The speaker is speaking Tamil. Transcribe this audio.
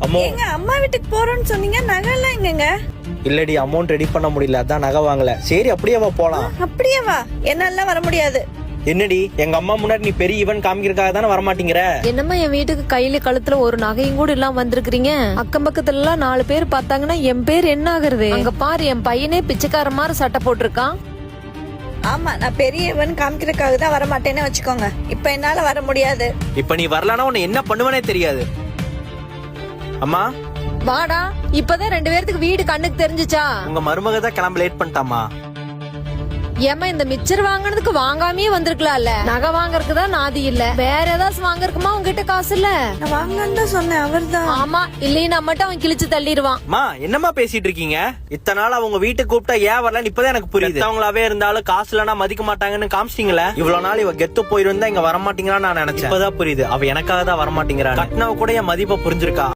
அம்மா எங்க அம்மா வீட்டுக்கு போறோம்னு சொன்னீங்க, நகை எல்லாம் எங்கங்க? இல்லடி, அமௌண்ட் ரெடி பண்ண முடியல, அதான் நகை வாங்கல. சரி அப்படியே வா போலாம். அப்படியே வா, என்னால வர முடியாது. என்னடி, எங்க அம்மா முன்னாடி நீ பெரிய ஈவென்ட் காமிக்கிறதுக்காக தானே வர மாட்டேங்கிற? என்னம்மா என் வீட்டுக்கு கையில கழுத்துல ஒரு நகையும் கூட இல்லாம வந்திருக்கீங்க? அக்கம் பக்கத்துல எல்லாம் 4 பேர் பார்த்தாங்கன்னா என் பேர் என்ன ஆகுறது? அங்க பாரு, என் பையனே பிச்சைக்கார மாதிரி சட்டை போட்டிருக்கான். ஆமா, நான் பெரிய இவன் காமிக்கிறதுக்காக தான் வர மாட்டேன்னு வச்சுக்கோங்க. இப்ப என்னால வர முடியாது. இப்ப நீ வரலனா உன்னை என்ன பண்ணுவனே தெரியாது. அம்மா வாடா, இப்பதான் 2 பேருக்கு வீடு கண்ணுக்கு தெரிஞ்சுச்சா? உங்க மருமக தான் கிளம்ப லேட் பண்ணிட்டாமா. ஏமா இந்த மிச்சர் வாங்குறதுக்கு வாங்காமே வந்திருக்கலாம்ல. நகை வாங்குறதுக்கு தான் நாதி இல்ல, வேற ஏதாச்சும் வாங்குறதுக்குமா உங்ககிட்ட காசு இல்ல? நான் வாங்கன்னு தான் சொன்னேன், அவர்தான். ஆமா, இல்லைன்னா மட்டும் அவன் கிழிச்சு தள்ளிடுவான். அம்மா என்னம்மா பேசிட்டு இருக்கீங்க? இத்தனை நாள் அவங்க வீட்டுக்கு கூப்பிட்டா ஏன் வரலன்னு இப்பதான் எனக்கு புரியுது. அவங்களாவே இருந்தாலும் காசு இல்லனா மதிக்க மாட்டாங்கன்னு காமிச்சிட்டீங்களே. இவ்வளவு நாள் இவ கெத்து போயிருந்தா இங்க வர மாட்டீங்களான்னு நான் நினைச்சேன். இப்பதான் புரியுது, அவ எனக்காக தான் வர மாட்டேங்கிறா. கட்டினவ கூட என் மதிப்பை புரிஞ்சிருக்கா.